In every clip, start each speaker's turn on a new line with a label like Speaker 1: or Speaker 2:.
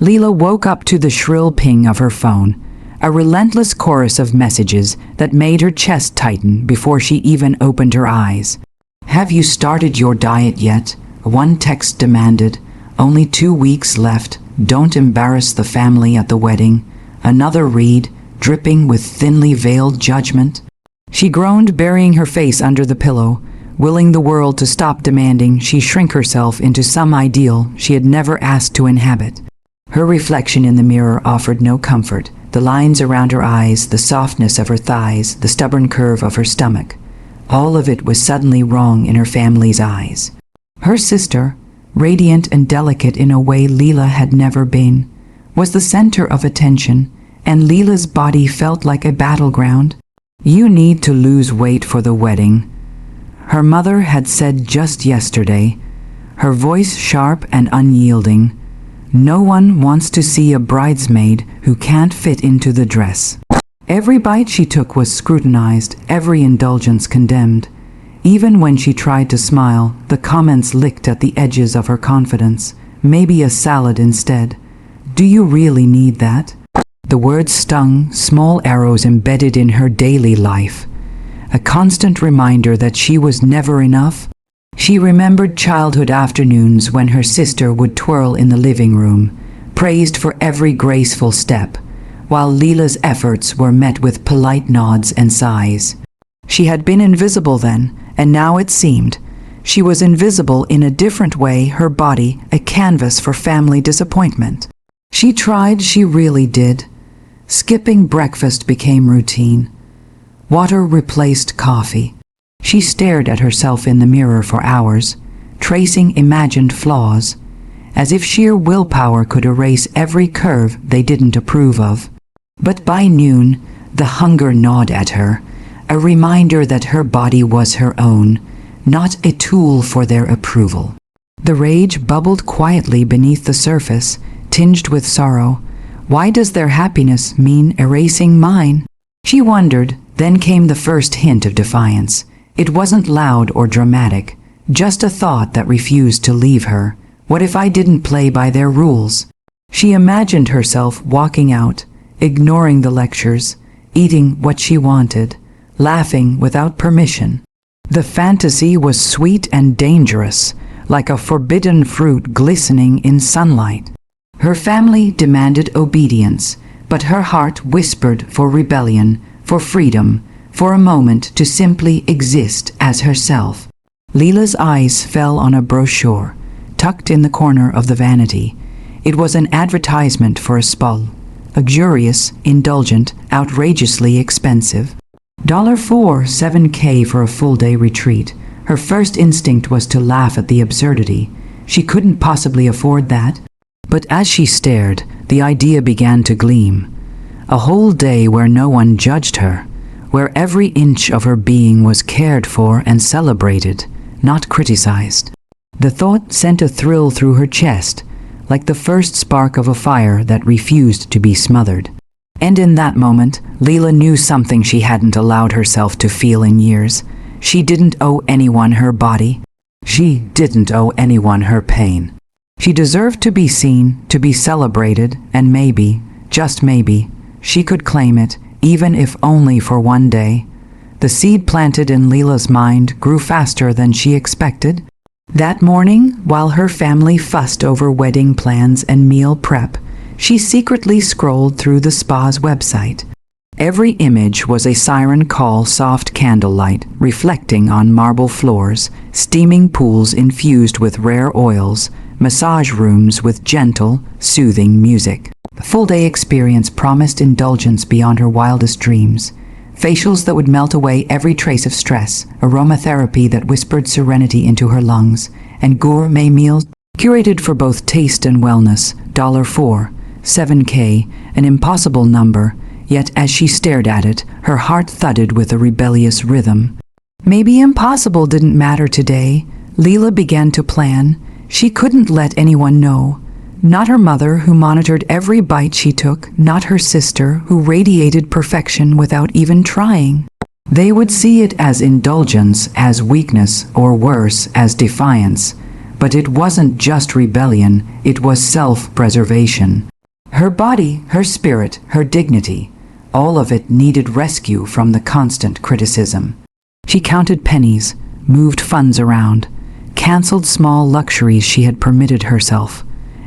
Speaker 1: Leela woke up to the shrill ping of her phone, a relentless chorus of messages that made her chest tighten before she even opened her eyes. "Have you started your diet yet?" one text demanded. "Only 2 weeks left. Don't embarrass the family at the wedding." Another read, dripping with thinly veiled judgment. She groaned, burying her face under the pillow, willing the world to stop demanding she shrink herself into some ideal she had never asked to inhabit. Her reflection in the mirror offered no comfort. The lines around her eyes, the softness of her thighs, the stubborn curve of her stomach. All of it was suddenly wrong in her family's eyes. Her sister, radiant and delicate in a way Leela had never been, was the center of attention, and Leela's body felt like a battleground. "You need to lose weight for the wedding," her mother had said just yesterday, her voice sharp and unyielding. "No one wants to see a bridesmaid who can't fit into the dress." Every bite she took was scrutinized, every indulgence condemned. Even when she tried to smile, the comments licked at the edges of her confidence. "Maybe a salad instead. Do you really need that?" The words stung, small arrows embedded in her daily life. A constant reminder that she was never enough. She remembered childhood afternoons when her sister would twirl in the living room, praised for every graceful step, while Leela's efforts were met with polite nods and sighs. She had been invisible then, and now it seemed she was invisible in a different way, her body a canvas for family disappointment. She tried, she really did. Skipping breakfast became routine. Water replaced coffee. She stared at herself in the mirror for hours, tracing imagined flaws, as if sheer willpower could erase every curve they didn't approve of. But by noon, the hunger gnawed at her, a reminder that her body was her own, not a tool for their approval. The rage bubbled quietly beneath the surface, tinged with sorrow. Why does their happiness mean erasing mine? She wondered. Then came the first hint of defiance. It wasn't loud or dramatic, just a thought that refused to leave her. What if I didn't play by their rules? She imagined herself walking out, ignoring the lectures, eating what she wanted, laughing without permission. The fantasy was sweet and dangerous, like a forbidden fruit glistening in sunlight. Her family demanded obedience, but her heart whispered for rebellion, for freedom, for a moment to simply exist as herself. Leela's eyes fell on a brochure, tucked in the corner of the vanity. It was an advertisement for a spa, luxurious, indulgent, outrageously expensive. $7K for a full-day retreat. Her first instinct was to laugh at the absurdity. She couldn't possibly afford that. But as she stared, the idea began to gleam. A whole day where no one judged her, where every inch of her being was cared for and celebrated, not criticized. The thought sent a thrill through her chest, like the first spark of a fire that refused to be smothered. And in that moment, Leela knew something she hadn't allowed herself to feel in years. She didn't owe anyone her body. She didn't owe anyone her pain. She deserved to be seen, to be celebrated, and maybe, just maybe, she could claim it, even if only for one day. The seed planted in Leela's mind grew faster than she expected. That morning, while her family fussed over wedding plans and meal prep, she secretly scrolled through the spa's website. Every image was a siren call, soft candlelight reflecting on marble floors, steaming pools infused with rare oils, massage rooms with gentle, soothing music. The full-day experience promised indulgence beyond her wildest dreams. Facials that would melt away every trace of stress, aromatherapy that whispered serenity into her lungs, and gourmet meals curated for both taste and wellness. $7K, an impossible number, yet as she stared at it, her heart thudded with a rebellious rhythm. Maybe impossible didn't matter today. Leela began to plan. She couldn't let anyone know. Not her mother, who monitored every bite she took, not her sister, who radiated perfection without even trying. They would see it as indulgence, as weakness, or worse, as defiance. But it wasn't just rebellion, it was self-preservation. Her body, her spirit, her dignity, all of it needed rescue from the constant criticism. She counted pennies, moved funds around, canceled small luxuries she had permitted herself,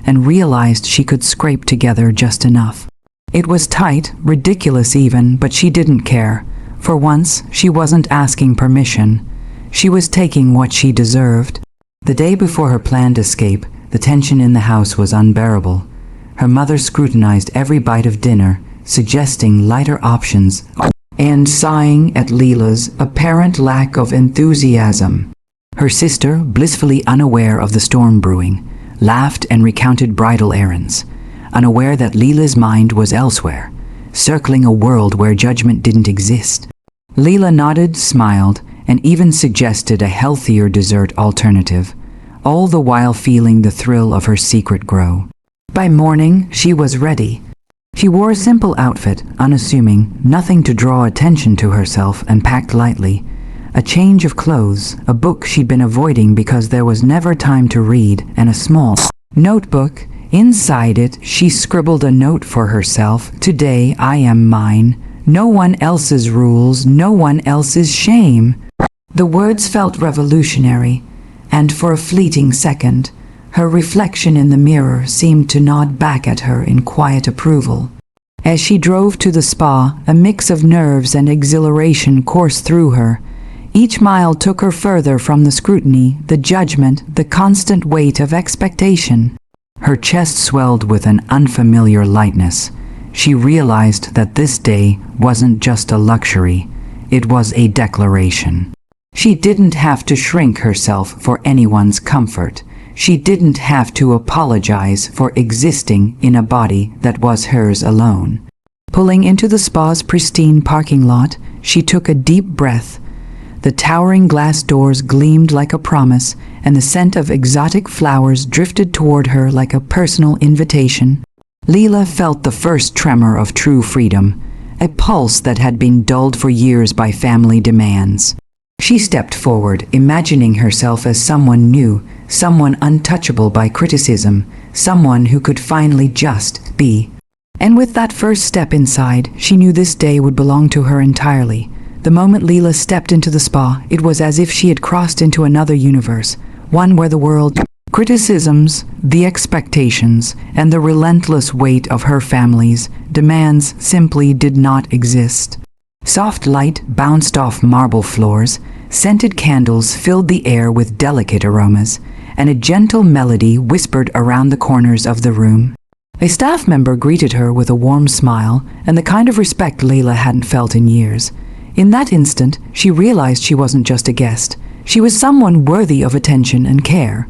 Speaker 1: and realized she could scrape together just enough. It was tight, ridiculous even, but she didn't care. For once, she wasn't asking permission. She was taking what she deserved. The day before her planned escape, the tension in the house was unbearable. Her mother scrutinized every bite of dinner, suggesting lighter options, and sighing at Leela's apparent lack of enthusiasm. Her sister, blissfully unaware of the storm brewing, laughed and recounted bridal errands, unaware that Leela's mind was elsewhere, circling a world where judgment didn't exist. Leela nodded, smiled, and even suggested a healthier dessert alternative, all the while feeling the thrill of her secret grow. By morning, she was ready. She wore a simple outfit, unassuming, nothing to draw attention to herself, and packed lightly. A change of clothes, a book she'd been avoiding because there was never time to read, and a small notebook. Inside it, she scribbled a note for herself. Today I am mine. No one else's rules, no one else's shame. The words felt revolutionary, and for a fleeting second, her reflection in the mirror seemed to nod back at her in quiet approval. As she drove to the spa, a mix of nerves and exhilaration coursed through her. Each mile took her further from the scrutiny, the judgment, the constant weight of expectation. Her chest swelled with an unfamiliar lightness. She realized that this day wasn't just a luxury, it was a declaration. She didn't have to shrink herself for anyone's comfort. She didn't have to apologize for existing in a body that was hers alone. Pulling into the spa's pristine parking lot, she took a deep breath. The towering glass doors gleamed like a promise, and the scent of exotic flowers drifted toward her like a personal invitation. Leela felt the first tremor of true freedom, a pulse that had been dulled for years by family demands. She stepped forward, imagining herself as someone new, someone untouchable by criticism, someone who could finally just be. And with that first step inside, she knew this day would belong to her entirely. The moment Leela stepped into the spa, it was as if she had crossed into another universe, one where the world, criticisms, the expectations, and the relentless weight of her family's demands simply did not exist. Soft light bounced off marble floors, scented candles filled the air with delicate aromas, and a gentle melody whispered around the corners of the room. A staff member greeted her with a warm smile and the kind of respect Leela hadn't felt in years. In that instant, she realized she wasn't just a guest. She was someone worthy of attention and care.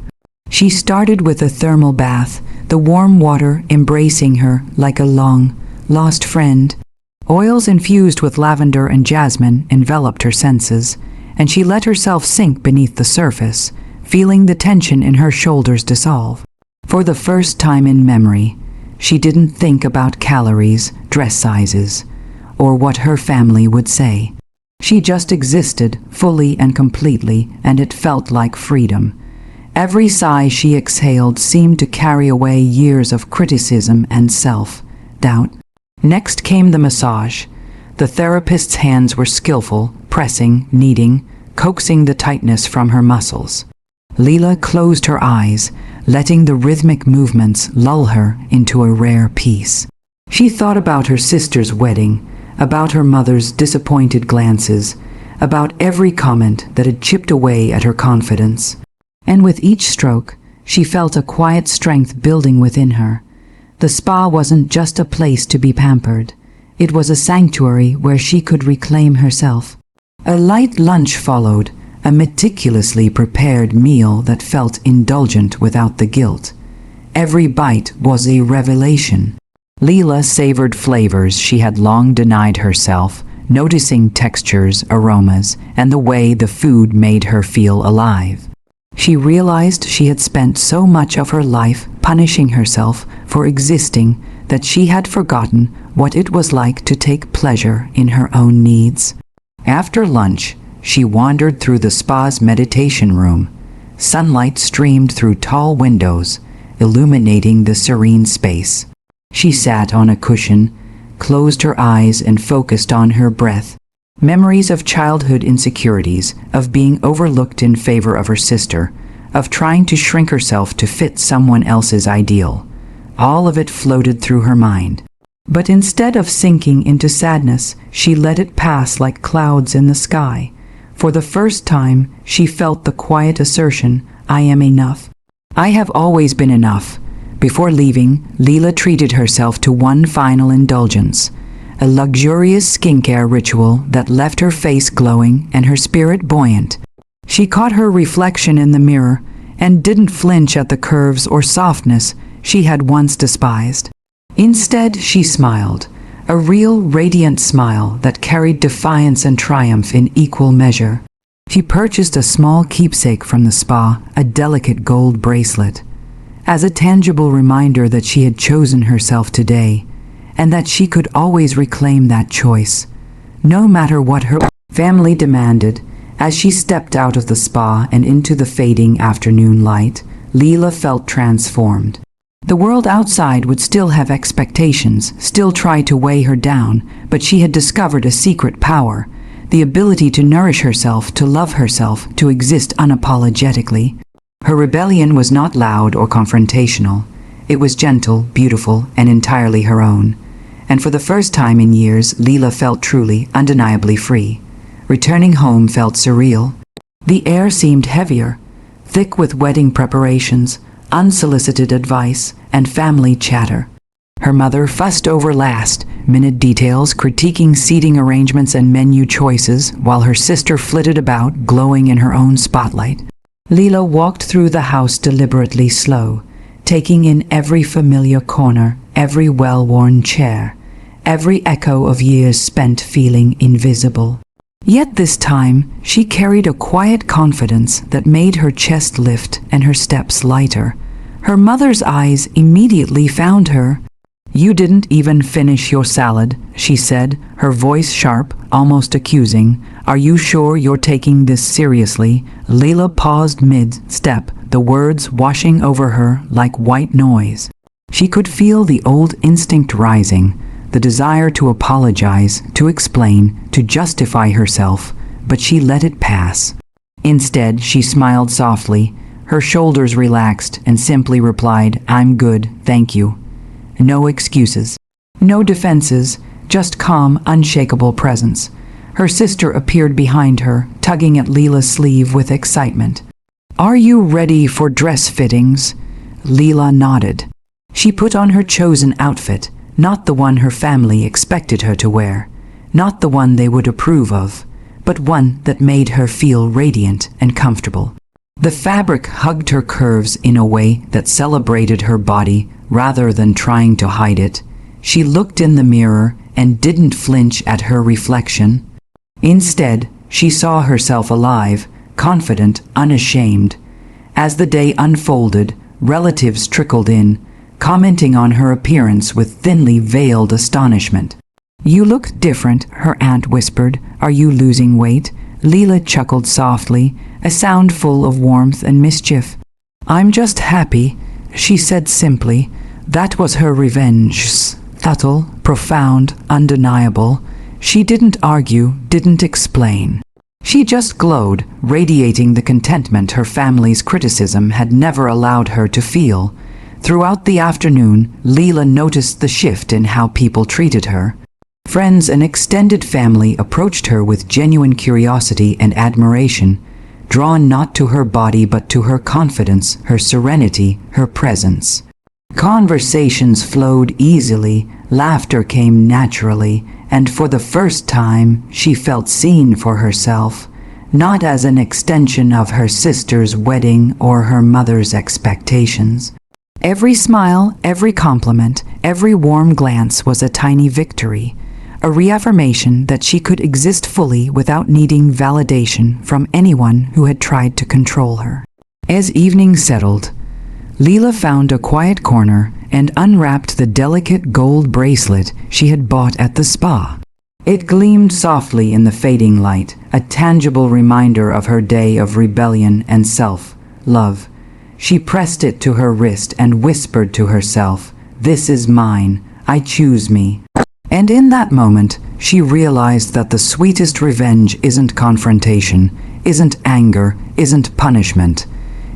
Speaker 1: She started with a thermal bath, the warm water embracing her like a long, lost friend. Oils infused with lavender and jasmine enveloped her senses, and she let herself sink beneath the surface, feeling the tension in her shoulders dissolve. For the first time in memory, she didn't think about calories, dress sizes, or what her family would say. She just existed, fully and completely, and it felt like freedom. Every sigh she exhaled seemed to carry away years of criticism and self-doubt. Next came the massage. The therapist's hands were skillful, pressing, kneading, coaxing the tightness from her muscles. Leela closed her eyes, letting the rhythmic movements lull her into a rare peace. She thought about her sister's wedding, about her mother's disappointed glances, about every comment that had chipped away at her confidence. And with each stroke, she felt a quiet strength building within her. The spa wasn't just a place to be pampered. It was a sanctuary where she could reclaim herself. A light lunch followed, a meticulously prepared meal that felt indulgent without the guilt. Every bite was a revelation. Leela savored flavors she had long denied herself, noticing textures, aromas, and the way the food made her feel alive. She realized she had spent so much of her life punishing herself for existing that she had forgotten what it was like to take pleasure in her own needs. After lunch, she wandered through the spa's meditation room. Sunlight streamed through tall windows, illuminating the serene space. She sat on a cushion, closed her eyes and focused on her breath. Memories of childhood insecurities, of being overlooked in favor of her sister, of trying to shrink herself to fit someone else's ideal. All of it floated through her mind. But instead of sinking into sadness, she let it pass like clouds in the sky. For the first time, she felt the quiet assertion, "I am enough. I have always been enough." Before leaving, Leela treated herself to one final indulgence, a luxurious skincare ritual that left her face glowing and her spirit buoyant. She caught her reflection in the mirror and didn't flinch at the curves or softness she had once despised. Instead, she smiled, a real radiant smile that carried defiance and triumph in equal measure. She purchased a small keepsake from the spa, a delicate gold bracelet, as a tangible reminder that she had chosen herself today, and that she could always reclaim that choice, no matter what her family demanded. As she stepped out of the spa and into the fading afternoon light, Leela felt transformed. The world outside would still have expectations, still try to weigh her down, but she had discovered a secret power, the ability to nourish herself, to love herself, to exist unapologetically. Her rebellion was not loud or confrontational. It was gentle, beautiful, and entirely her own. And for the first time in years, Leela felt truly, undeniably free. Returning home felt surreal. The air seemed heavier, thick with wedding preparations, unsolicited advice, and family chatter. Her mother fussed over last-minute details, critiquing seating arrangements and menu choices, while her sister flitted about, glowing in her own spotlight. Leela walked through the house deliberately slow, taking in every familiar corner, every well-worn chair, every echo of years spent feeling invisible. Yet this time, she carried a quiet confidence that made her chest lift and her steps lighter. Her mother's eyes immediately found her. "You didn't even finish your salad," she said, her voice sharp, almost accusing. "Are you sure you're taking this seriously?" Leela paused mid-step, the words washing over her like white noise. She could feel the old instinct rising, the desire to apologize, to explain, to justify herself, but she let it pass. Instead, she smiled softly, her shoulders relaxed, and simply replied, "I'm good, thank you." No excuses, no defenses, just calm, unshakable presence. Her sister appeared behind her, tugging at Leela's sleeve with excitement. "Are you ready for dress fittings?" Leela nodded. She put on her chosen outfit, not the one her family expected her to wear, not the one they would approve of, but one that made her feel radiant and comfortable. The fabric hugged her curves in a way that celebrated her body rather than trying to hide it. She looked in the mirror and didn't flinch at her reflection. Instead, she saw herself alive, confident, unashamed. As the day unfolded, relatives trickled in, commenting on her appearance with thinly veiled astonishment. "You look different," her aunt whispered. "Are you losing weight?" Leela chuckled softly, a sound full of warmth and mischief. "I'm just happy," she said simply. That was her revenge, subtle, profound, undeniable. She didn't argue, didn't explain. She just glowed, radiating the contentment her family's criticism had never allowed her to feel. Throughout the afternoon, Leela noticed the shift in how people treated her. Friends and extended family approached her with genuine curiosity and admiration, drawn not to her body but to her confidence, her serenity, her presence. Conversations flowed easily, laughter came naturally, and for the first time she felt seen for herself, not as an extension of her sister's wedding or her mother's expectations. Every smile, every compliment, every warm glance was a tiny victory, a reaffirmation that she could exist fully without needing validation from anyone who had tried to control her. As evening settled, Leela found a quiet corner and unwrapped the delicate gold bracelet she had bought at the spa. It gleamed softly in the fading light, a tangible reminder of her day of rebellion and self-love. She pressed it to her wrist and whispered to herself, "This is mine. I choose me. And in that moment, she realized that the sweetest revenge isn't confrontation, isn't anger, isn't punishment.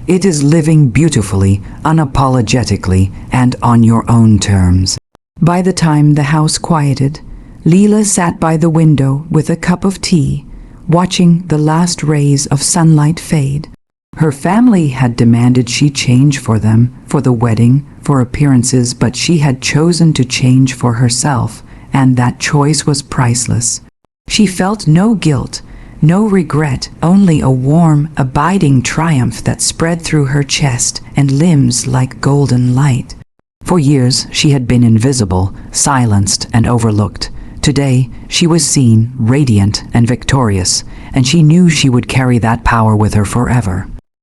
Speaker 1: It is living beautifully, unapologetically, and on your own terms. By the time the house quieted, Leela sat by the window with a cup of tea, watching the last rays of sunlight fade. Her family had demanded she change for them, for the wedding, for appearances, but she had chosen to change for herself, and that choice was priceless. She felt no guilt, no regret, only a warm, abiding triumph that spread through her chest and limbs like golden light. For years she had been invisible, silenced, and overlooked. Today she was seen, radiant and victorious, and she knew she would carry that power with her forever.